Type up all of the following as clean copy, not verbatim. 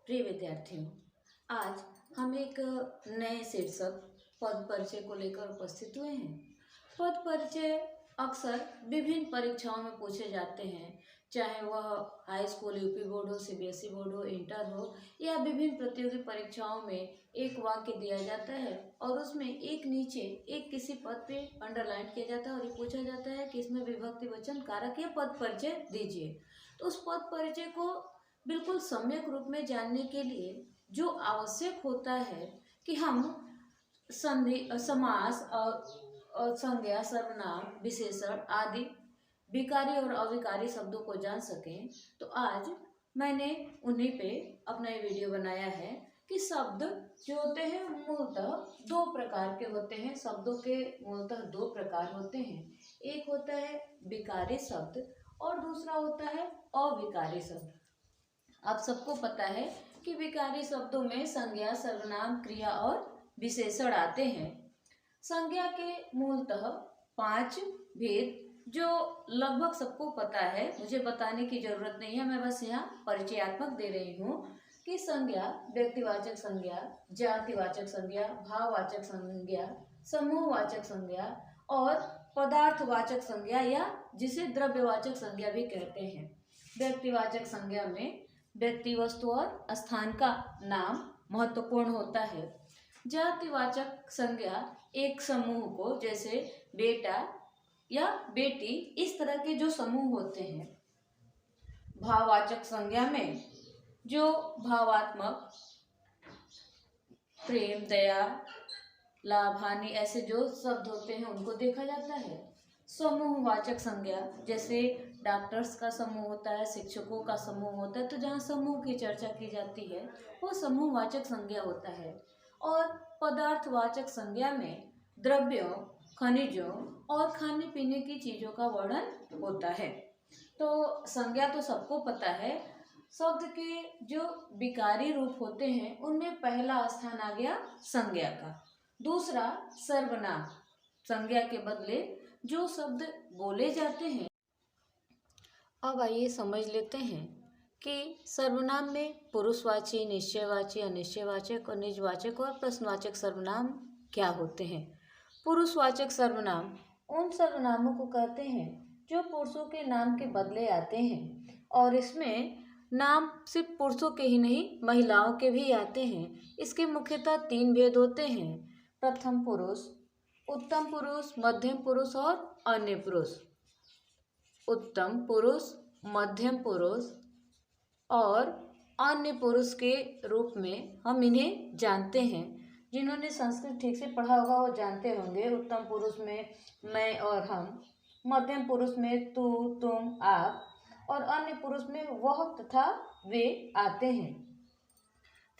प्रिय विद्यार्थियों, आज हम एक नए शीर्षक पद परिचय को लेकर उपस्थित हुए हैं। पद परिचय अक्सर विभिन्न परीक्षाओं में पूछे जाते हैं, चाहे वह हाई स्कूल, यूपी बोर्ड हो, सीबीएसई बोर्ड हो, इंटर हो या विभिन्न प्रतियोगी परीक्षाओं में एक वाक्य दिया जाता है और उसमें एक नीचे एक किसी पद पे अंडरलाइन किया जाता है और ये पूछा जाता है कि इसमें विभक्ति वचन कारक या पद परिचय दीजिए। तो उस पद परिचय को बिल्कुल सम्यक रूप में जानने के लिए जो आवश्यक होता है कि हम संधि, समास और संज्ञा, सर्वनाम, विशेषण आदि विकारी और अविकारी शब्दों को जान सकें, तो आज मैंने उन्हीं पे अपना ये वीडियो बनाया है कि शब्द जो होते हैं मूलतः दो प्रकार के होते हैं। शब्दों के मूलतः दो प्रकार होते हैं, एक होता है विकारी शब्द और दूसरा होता है अविकारी शब्द। आप सबको पता है कि विकारी शब्दों में संज्ञा, सर्वनाम, क्रिया और विशेषण आते हैं। संज्ञा के मूलतः 5 भेद जो लगभग सबको पता है, मुझे बताने की जरूरत नहीं है, मैं बस यहाँ परिचयात्मक दे रही हूँ कि संज्ञा व्यक्तिवाचक संज्ञा, जातिवाचक संज्ञा, भाववाचक संज्ञा, समूहवाचक संज्ञा और पदार्थवाचक संज्ञा या जिसे द्रव्यवाचक संज्ञा भी कहते हैं। व्यक्तिवाचक संज्ञा में व्यक्ति, वस्तु और स्थान का नाम महत्वपूर्ण होता है। जातिवाचक संज्ञा एक समूह को, जैसे बेटा या बेटी, इस तरह के जो समूह होते हैं। भाववाचक संज्ञा में जो भावात्मक प्रेम, दया, लाभ, हानि ऐसे जो शब्द होते हैं उनको देखा जाता है। समूहवाचक संज्ञा जैसे डॉक्टर्स का समूह होता है, शिक्षकों का समूह होता है, तो जहाँ समूह की चर्चा की जाती है वो समूहवाचक संज्ञा होता है। और पदार्थवाचक संज्ञा में द्रव्यों, खनिजों और खाने पीने की चीज़ों का वर्णन होता है। तो संज्ञा तो सबको पता है। शब्द के जो विकारी रूप होते हैं उनमें पहला स्थान आ गया संज्ञा का, दूसरा सर्वनाम। संज्ञा के बदले जो शब्द बोले जाते हैं, अब आइए समझ लेते हैं कि सर्वनाम में पुरुषवाची, निश्चयवाची, अनिश्चयवाचक और निजवाचक और प्रश्नवाचक सर्वनाम क्या होते हैं। पुरुषवाचक सर्वनाम उन सर्वनामों को कहते हैं जो पुरुषों के नाम के बदले आते हैं और इसमें नाम सिर्फ पुरुषों के ही नहीं, महिलाओं के भी आते हैं। इसके मुख्यतः 3 भेद होते हैं, प्रथम पुरुष, उत्तम पुरुष, मध्यम पुरुष और अन्य पुरुष। उत्तम पुरुष, मध्यम पुरुष और अन्य पुरुष के रूप में हम इन्हें जानते हैं। जिन्होंने संस्कृत ठीक से पढ़ा होगा वो जानते होंगे। उत्तम पुरुष में मैं और हम, मध्यम पुरुष में तू, तुम, आप और अन्य पुरुष में वह तथा वे आते हैं।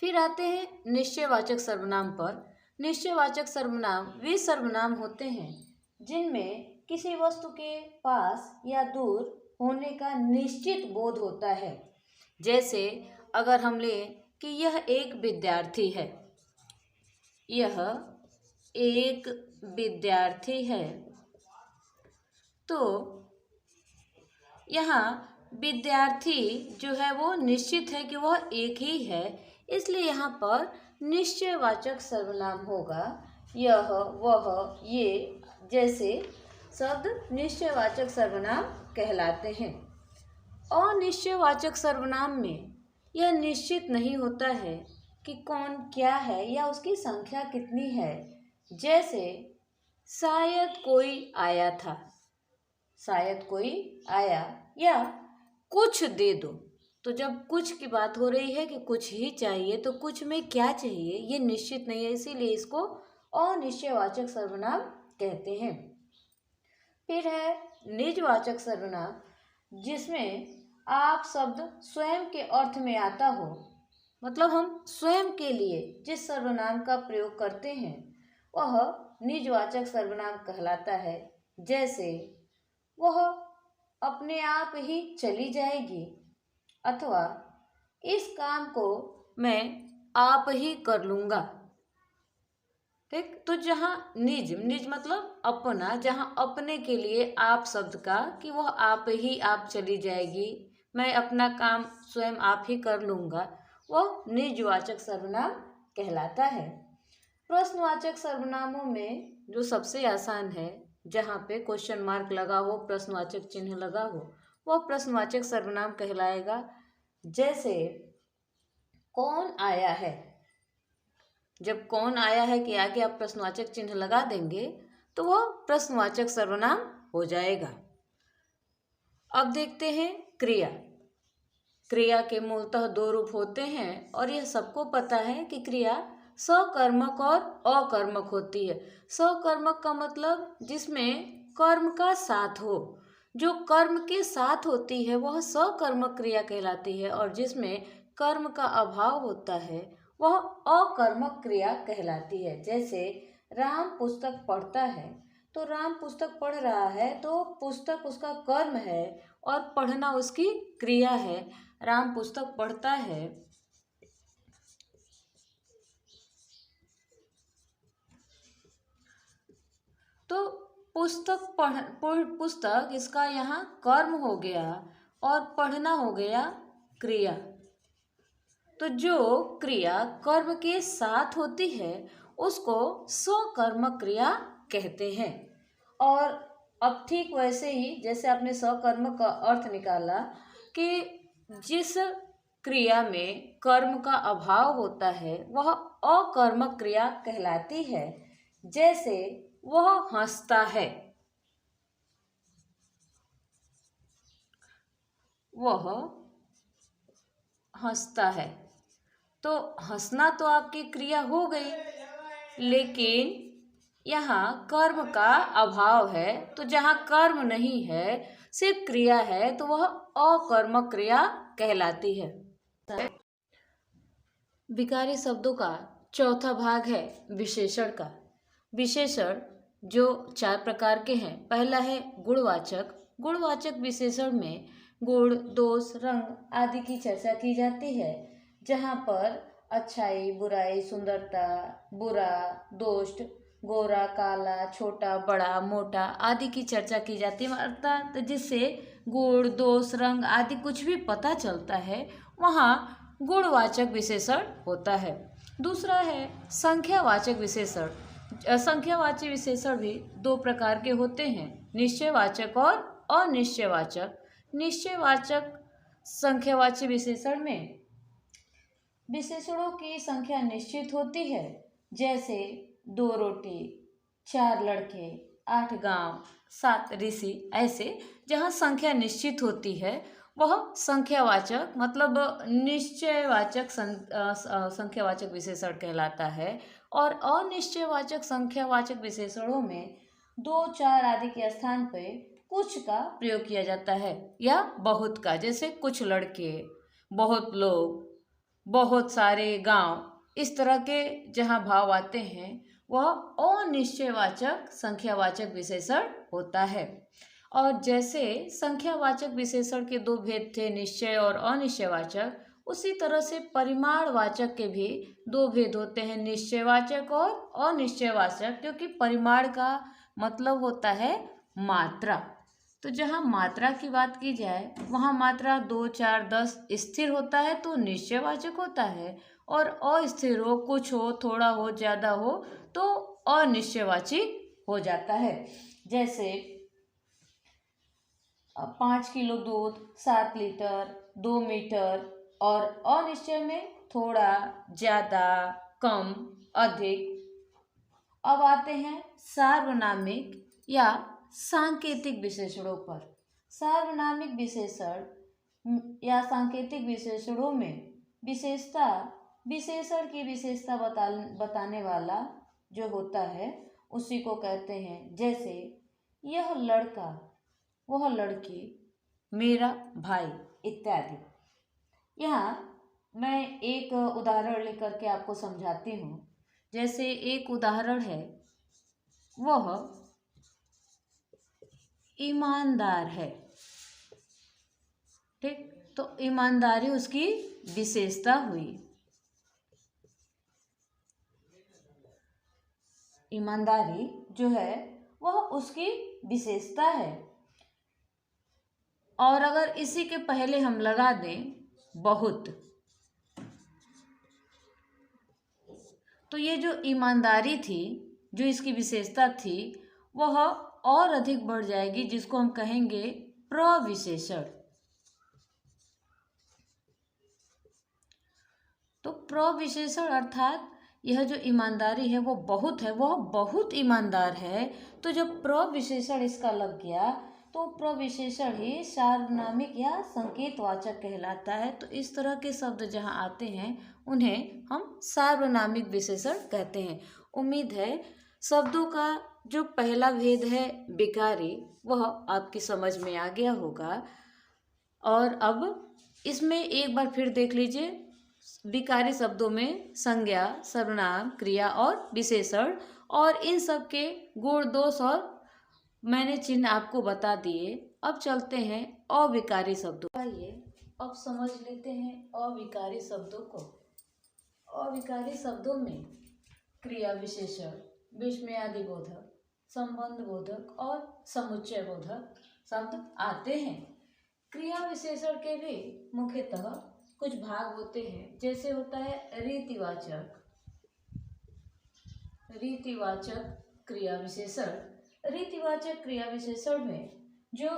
फिर आते हैं निश्चयवाचक सर्वनाम पर। निश्चयवाचक सर्वनाम वे सर्वनाम होते हैं जिनमें किसी वस्तु के पास या दूर होने का निश्चित बोध होता है। जैसे अगर हम लें कि यह एक विद्यार्थी है, यह एक विद्यार्थी है, तो यहाँ विद्यार्थी जो है वो निश्चित है कि वह एक ही है, इसलिए यहाँ पर निश्चयवाचक सर्वनाम होगा। यह, वह, ये जैसे शब्द निश्चयवाचक सर्वनाम कहलाते हैं। अनिश्चयवाचक सर्वनाम में यह निश्चित नहीं होता है कि कौन क्या है या उसकी संख्या कितनी है। जैसे शायद कोई आया था, शायद कोई आया, या कुछ दे दो। तो जब कुछ की बात हो रही है कि कुछ ही चाहिए, तो कुछ में क्या चाहिए ये निश्चित नहीं है, इसीलिए इसको अनिश्चयवाचक सर्वनाम कहते हैं। फिर है निजवाचक सर्वनाम, जिसमें आप शब्द स्वयं के अर्थ में आता हो, मतलब हम स्वयं के लिए जिस सर्वनाम का प्रयोग करते हैं वह निजवाचक सर्वनाम कहलाता है। जैसे वह अपने आप ही चली जाएगी अथवा इस काम को मैं आप ही कर लूँगा। ठीक, तो जहाँ निज मतलब अपना, जहाँ अपने के लिए आप शब्द का कि वह आप ही आप चली जाएगी, मैं अपना काम स्वयं आप ही कर लूँगा, वह निजवाचक सर्वनाम कहलाता है। प्रश्नवाचक सर्वनामों में जो सबसे आसान है, जहाँ पे क्वेश्चन मार्क लगा हो, प्रश्नवाचक चिन्ह लगा हो, वह प्रश्नवाचक सर्वनाम कहलाएगा। जैसे कौन आया है, जब कौन आया है के आगे आप प्रश्नवाचक चिन्ह लगा देंगे तो वह प्रश्नवाचक सर्वनाम हो जाएगा। अब देखते हैं क्रिया। क्रिया के मूलतः दो रूप होते हैं और यह सबको पता है कि क्रिया सकर्मक और अकर्मक होती है। सकर्मक का मतलब जिसमें कर्म का साथ हो, जो कर्म के साथ होती है वह सकर्मक क्रिया कहलाती है, और जिसमें कर्म का अभाव होता है वह अकर्मक क्रिया कहलाती है। जैसे राम पुस्तक पढ़ता है, तो राम पुस्तक पढ़ रहा है तो पुस्तक उसका कर्म है और पढ़ना उसकी क्रिया है। राम पुस्तक पढ़ता है, तो पुस्तक इसका यहाँ कर्म हो गया और पढ़ना हो गया क्रिया। तो जो क्रिया कर्म के साथ होती है उसको सकर्मक क्रिया कहते हैं। और अब ठीक वैसे ही जैसे आपने सकर्मक का अर्थ निकाला कि जिस क्रिया में कर्म का अभाव होता है वह अकर्मक क्रिया कहलाती है। जैसे वह हंसता है, वह हंसता है, तो हंसना तो आपकी क्रिया हो गई, लेकिन यहाँ कर्म का अभाव है, तो जहाँ कर्म नहीं है सिर्फ क्रिया है तो वह अकर्मक क्रिया कहलाती है। विकारी शब्दों का चौथा भाग है विशेषण का। विशेषण जो 4 प्रकार के हैं। पहला है गुणवाचक। गुणवाचक विशेषण में गुण, दोष, रंग आदि की चर्चा की जाती है, जहाँ पर अच्छाई, बुराई, सुंदरता, बुरा, दोष, गोरा, काला, छोटा, बड़ा, मोटा आदि की चर्चा की जाती है। अर्थात जिससे गुण, दोष, रंग आदि कुछ भी पता चलता है वहाँ गुणवाचक विशेषण होता है। दूसरा है संख्यावाचक विशेषण। संख्यावाची विशेषण भी 2 प्रकार के होते हैं, निश्चयवाचक और अनिश्चयवाचक। निश्चयवाचक संख्यावाची विशेषण में विशेषणों की संख्या निश्चित होती है, जैसे 2 रोटी, 4 लड़के, 8 गांव, 7 ऋषि। ऐसे जहाँ संख्या निश्चित होती है वह संख्यावाचक मतलब निश्चयवाचक संख्यावाचक विशेषण कहलाता है। और अनिश्चयवाचक संख्यावाचक विशेषणों में 2, 4 आदि के स्थान पे कुछ का प्रयोग किया जाता है या बहुत का। जैसे कुछ लड़के, बहुत लोग, बहुत सारे गांव, इस तरह के जहाँ भाव आते हैं वह अनिश्चयवाचक संख्यावाचक विशेषण होता है। और जैसे संख्यावाचक विशेषण के 2 भेद थे, निश्चय और अनिश्चयवाचक, उसी तरह से परिमाणवाचक के भी 2 भेद होते हैं, निश्चयवाचक और अनिश्चयवाचक। क्योंकि परिमाण का मतलब होता है मात्रा। तो जहाँ मात्रा की बात की जाए वहाँ मात्रा 2, 4, 10 स्थिर होता है तो निश्चयवाचक होता है, और अस्थिर हो, कुछ हो, थोड़ा हो, ज़्यादा हो तो अनिश्चयवाची हो जाता है। जैसे 5 किलो दूध, 7 लीटर, 2 मीटर, और अनिश्चय में थोड़ा, ज़्यादा, कम, अधिक। अब आते हैं सार्वनामिक या सांकेतिक विशेषणों पर। सार्वनामिक विशेषण या सांकेतिक विशेषणों में विशेषण की विशेषता बताने वाला जो होता है उसी को कहते हैं। जैसे यह लड़का, वह लड़की, मेरा भाई इत्यादि। यहाँ मैं एक उदाहरण लेकर के आपको समझाती हूँ। जैसे एक उदाहरण है, वह ईमानदार है। ठीक, तो ईमानदारी उसकी विशेषता हुई। ईमानदारी जो है वह उसकी विशेषता है। और अगर इसी के पहले हम लगा दें बहुत, तो ये जो ईमानदारी थी, जो इसकी विशेषता थी, वह और अधिक बढ़ जाएगी, जिसको हम कहेंगे प्रविशेषण। तो प्रविशेषण अर्थात यह जो ईमानदारी है वो बहुत ईमानदार है। तो जब प्रविशेषण इसका लग गया तो प्रविशेषण ही सार्वनामिक या संकेतवाचक कहलाता है। तो इस तरह के शब्द जहाँ आते हैं उन्हें हम सार्वनामिक विशेषण कहते हैं। उम्मीद है शब्दों का जो पहला भेद है विकारी, वह आपकी समझ में आ गया होगा। और अब इसमें एक बार फिर देख लीजिए, विकारी शब्दों में संज्ञा, सर्वनाम, क्रिया और विशेषण, और इन सब के गुण दोष और मैंने चिन्ह आपको बता दिए। अब चलते हैं अविकारी शब्दों। आइए अब समझ लेते हैं अविकारी शब्दों को। अविकारी शब्दों में क्रिया विशेषण, विस्मयादि बोधक, संबंध बोधक और समुच्चय बोधक शब्द आते हैं। क्रिया विशेषण के भी मुख्यतः कुछ भाग होते हैं, जैसे होता है रीतिवाचक क्रिया विशेषण। रीतिवाचक क्रिया विशेषण में जो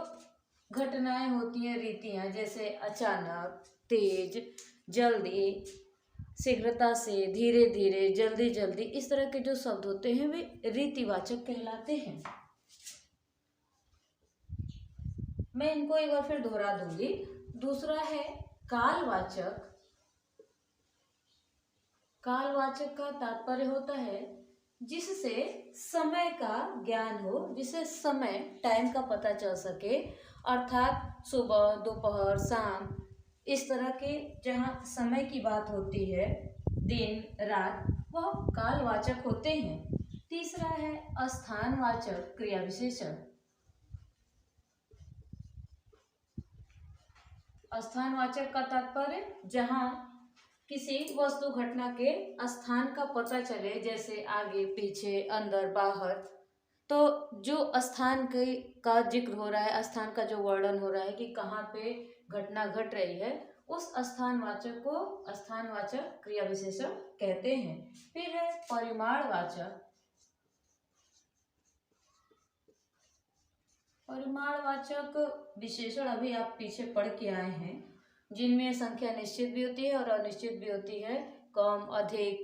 घटनाएं होती हैं, रीतियां, जैसे अचानक, तेज, जल्दी, शीघ्रता से, धीरे धीरे, जल्दी जल्दी, इस तरह के जो शब्द होते हैं वे रीतिवाचक कहलाते हैं। मैं इनको एक बार फिर दोहरा दूंगी। दूसरा है कालवाचक। कालवाचक का तात्पर्य होता है जिससे समय का ज्ञान हो, जिससे समय, टाइम का पता चल सके, अर्थात सुबह, दोपहर, शाम, इस तरह के जहाँ समय की बात होती है, दिन, रात, वह कालवाचक होते हैं। तीसरा है स्थानवाचक क्रिया विशेषण। स्थानवाचक का तात्पर्य जहाँ किसी वस्तु घटना के स्थान का पता चले, जैसे आगे, पीछे, अंदर, बाहर, तो जो स्थान का जिक्र हो रहा है, स्थान का जो वर्णन हो रहा है कि कहाँ पे घटना घट रही है, उस स्थानवाचक को स्थानवाचक क्रिया विशेषण कहते हैं। फिर है परिमाणवाचक। परिमाणवाचक विशेषण अभी आप पीछे पढ़ के आए हैं, जिनमें संख्या निश्चित भी होती है और अनिश्चित भी होती है, कम, अधिक,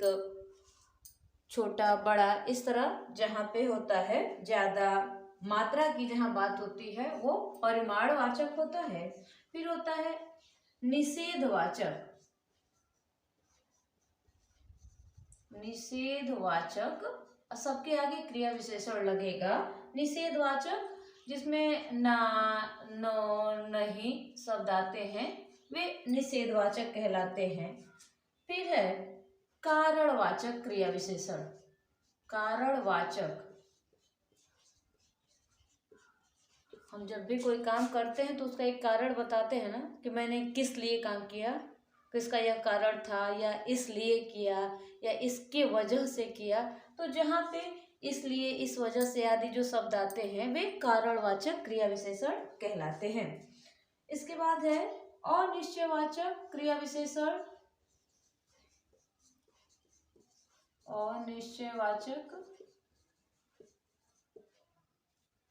छोटा, बड़ा, इस तरह जहाँ पे होता है ज्यादा मात्रा की जहाँ बात होती है वो परिमाणवाचक होता है। फिर होता है निषेधवाचक। निषेधवाचक सबके आगे क्रिया विशेषण लगेगा। निषेधवाचक जिसमें ना, नो, नहीं शब्द आते हैं, वे निषेधवाचक कहलाते हैं। फिर है कारणवाचक क्रिया विशेषण। कारणवाचक, हम जब भी कोई काम करते हैं तो उसका एक कारण बताते हैं ना, कि मैंने किस लिए काम किया, किसका यह कारण था, या इसलिए किया, या इसके वजह से किया। तो जहाँ पे इसलिए, इस वजह से आदि जो शब्द आते हैं वे कारणवाचक क्रिया विशेषण कहलाते हैं। इसके बाद है अनिश्चयवाचक क्रिया विशेषण। अनिश्चयवाचक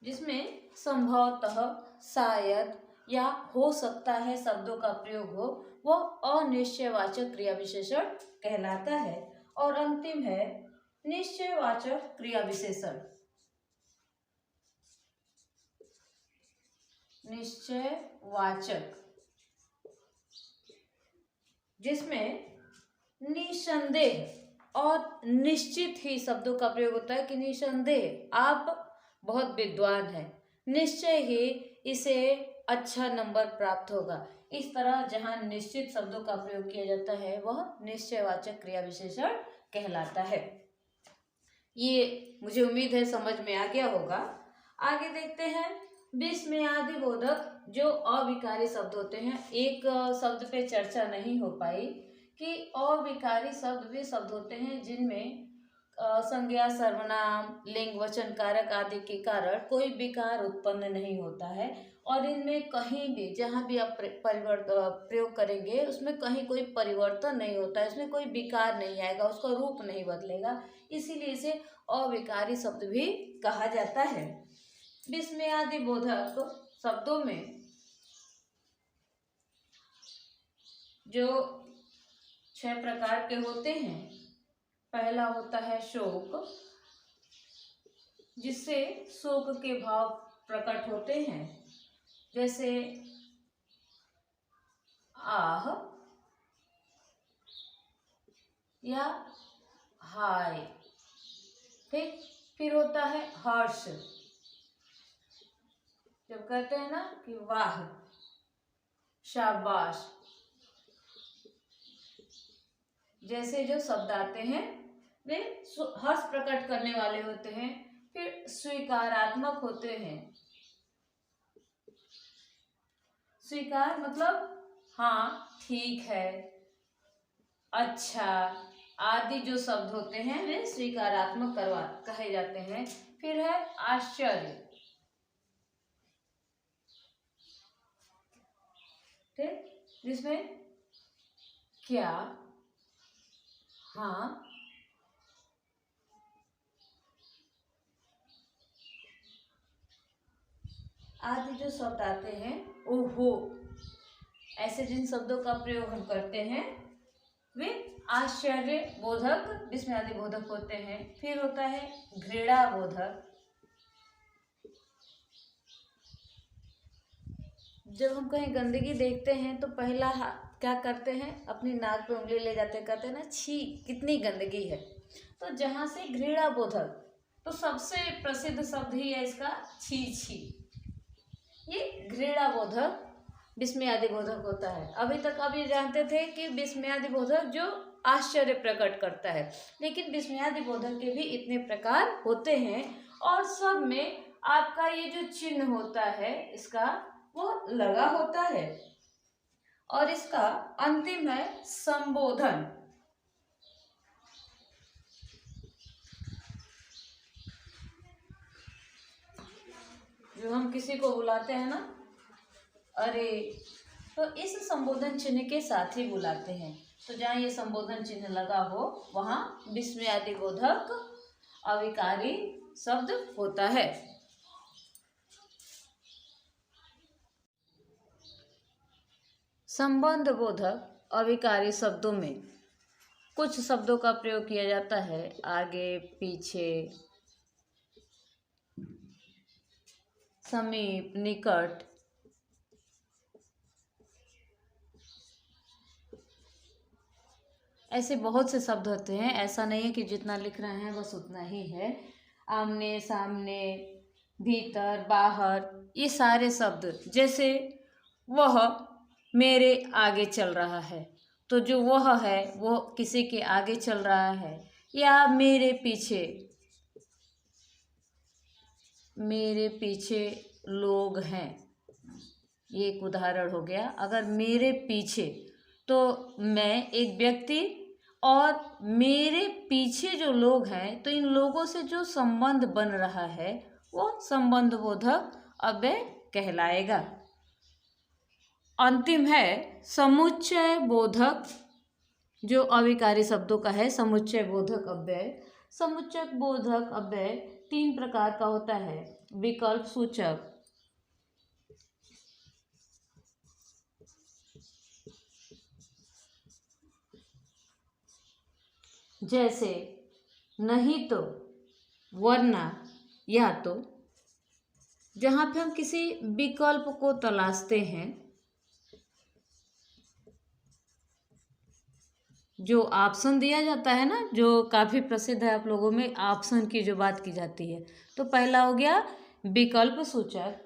जिसमें संभवतः, शायद या हो सकता है शब्दों का प्रयोग हो, वह अनिश्चयवाचक क्रिया विशेषण कहलाता है। और अंतिम है निश्चयवाचक क्रिया विशेषण। निश्चयवाचक जिसमें निसंदेह और निश्चित ही शब्दों का प्रयोग होता है, कि निसंदेह आप बहुत विद्वान हैं, निश्चय ही इसे अच्छा नंबर प्राप्त होगा। इस तरह जहाँ निश्चित शब्दों का प्रयोग किया जाता है वह निश्चयवाचक क्रिया विशेषण कहलाता है। ये मुझे उम्मीद है समझ में आ गया होगा। आगे देखते हैं विस्मयादि बोधक जो अविकारी शब्द होते हैं। एक शब्द पे चर्चा नहीं हो पाई कि अविकारी शब्द वे शब्द होते हैं जिनमें संज्ञा, सर्वनाम, लिंग, वचन, कारक आदि के कारण कोई विकार उत्पन्न नहीं होता है, और इनमें कहीं भी जहाँ भी आप प्रयोग करेंगे उसमें कहीं कोई परिवर्तन नहीं होता है, इसमें कोई विकार नहीं आएगा, उसका रूप नहीं बदलेगा, इसीलिए इसे अविकारी शब्द भी कहा जाता है। विस्मयादि बोधक शब्दों में जो 6 प्रकार के होते हैं, पहला होता है शोक, जिससे शोक के भाव प्रकट होते हैं, जैसे आह या हाय। ठीक, फिर होता है हर्ष, जब कहते हैं ना कि वाह, शाबाश, जैसे जो शब्द आते हैं वे हर्ष प्रकट करने वाले होते हैं। फिर स्वीकारात्मक होते हैं, स्वीकार मतलब हाँ ठीक है, अच्छा आदि जो शब्द होते हैं वे स्वीकारात्मक कहे जाते हैं। फिर है आश्चर्य, ठीक, जिसमें क्या, हाँ, आदि जो शब्द आते हैं, ओहो, ऐसे जिन शब्दों का प्रयोग हम करते हैं वे आश्चर्य बोधक, विस्मयादि बोधक होते हैं। फिर होता है घृणा बोधक, जब हम कहीं गंदगी देखते हैं तो पहला क्या करते हैं, अपनी नाक पे उंगली ले जाते हैं, कहते हैं ना छी कितनी गंदगी है। तो जहाँ से घृणा बोधक, तो सबसे प्रसिद्ध शब्द ही है इसका छी छी, ये घृणा बोधक विस्मयादि बोधक होता है। अभी तक आप ये जानते थे कि विस्मयादि बोधक जो आश्चर्य प्रकट करता है, लेकिन विस्मयादि बोधक के भी इतने प्रकार होते हैं और सब में आपका ये जो चिन्ह होता है इसका वो लगा होता है। और इसका अंतिम है संबोधन, जो हम किसी को बुलाते हैं ना अरे, तो इस संबोधन चिन्ह के साथ ही बुलाते हैं। तो जहाँ ये संबोधन चिन्ह लगा हो वहाँ विस्मयादि बोधक अविकारी शब्द होता है। संबंध बोधक अविकारी शब्दों में कुछ शब्दों का प्रयोग किया जाता है, आगे पीछे, समीप, निकट, ऐसे बहुत से शब्द होते हैं। ऐसा नहीं है कि जितना लिख रहे हैं बस उतना ही है। आमने सामने, भीतर, बाहर, ये सारे शब्द, जैसे वह मेरे आगे चल रहा है, तो जो वह है वो किसी के आगे चल रहा है, या मेरे पीछे, मेरे पीछे लोग हैं, ये एक उदाहरण हो गया। अगर मेरे पीछे, तो मैं एक व्यक्ति और मेरे पीछे जो लोग हैं, तो इन लोगों से जो संबंध बन रहा है वो संबंध बोधक अव्यय कहलाएगा। अंतिम है समुच्चय बोधक, जो अविकारी शब्दों का है, समुच्चय बोधक अव्यय। समुच्चय बोधक अव्यय 3 प्रकार का होता है। विकल्प सूचक, जैसे नहीं तो, वरना, या तो, जहाँ पे हम किसी विकल्प को तलाशते हैं, जो ऑप्शन दिया जाता है ना, जो काफ़ी प्रसिद्ध है आप लोगों में, ऑप्शन की जो बात की जाती है, तो पहला हो गया विकल्प सूचक,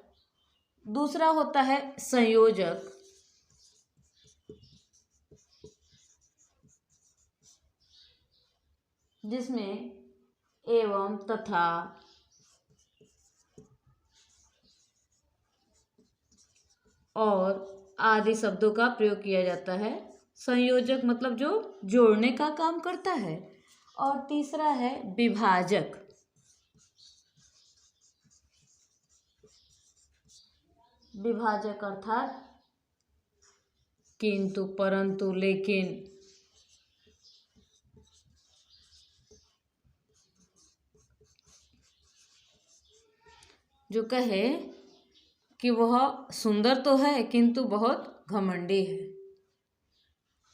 दूसरा होता है संयोजक, जिसमें एवं, तथा, और आदि शब्दों का प्रयोग किया जाता है। संयोजक मतलब जो जोड़ने का काम करता है। और तीसरा है विभाजक, विभाजक अर्थात किंतु, परंतु, लेकिन। जो कहे कि वह सुंदर तो है किंतु बहुत घमंडी है,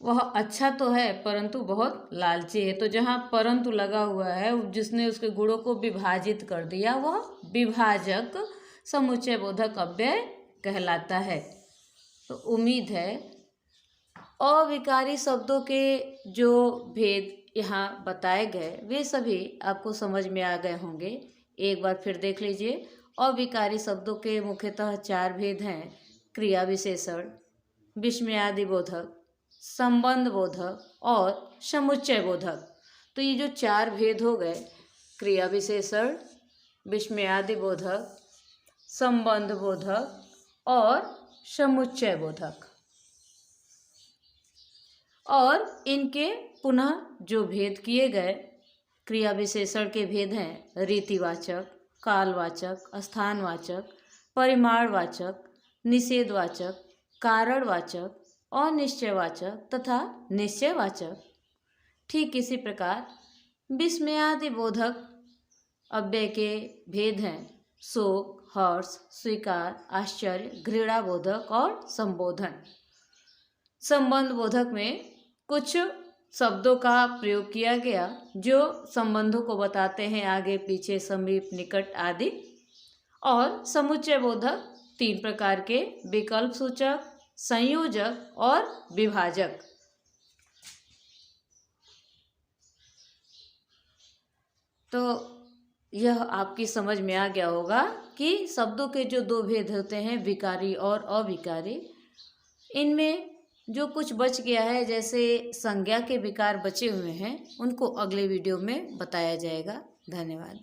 वह अच्छा तो है परंतु बहुत लालची है। तो जहाँ परंतु लगा हुआ है, जिसने उसके गुणों को विभाजित कर दिया, वह विभाजक समुच्चय बोधक अव्यय कहलाता है। तो उम्मीद है अविकारी शब्दों के जो भेद यहाँ बताए गए वे सभी आपको समझ में आ गए होंगे। एक बार फिर देख लीजिए। अविकारी शब्दों के मुख्यतः 4 भेद हैं: क्रिया विशेषण, विस्मयादि बोधक, संबंध बोधक और समुच्चय बोधक। तो ये जो 4 भेद हो गए, क्रिया विशेषण, विस्मयादि बोधक, संबंध बोधक और समुच्चय बोधक, और इनके पुनः जो भेद किए गए, क्रिया विशेषण के भेद हैं रीतिवाचक, कालवाचक, स्थानवाचक, परिमाणवाचक, निषेधवाचक, कारणवाचक और निश्चयवाचक तथा निश्चयवाचक। ठीक इसी प्रकार विस्मयादि बोधक अव्यय के भेद हैं शोक, हर्ष, स्वीकार, आश्चर्य, घृणा बोधक और संबोधन। संबंध बोधक में कुछ शब्दों का प्रयोग किया गया जो संबंधों को बताते हैं, आगे पीछे, समीप, निकट आदि। और समुच्चय बोधक 3 प्रकार के: विकल्प सूचक, संयोजक और विभाजक। तो यह आपकी समझ में आ गया होगा कि शब्दों के जो 2 भेद होते हैं, विकारी और अविकारी, इनमें जो कुछ बच गया है, जैसे संज्ञा के विकार बचे हुए हैं, उनको अगले वीडियो में बताया जाएगा। धन्यवाद।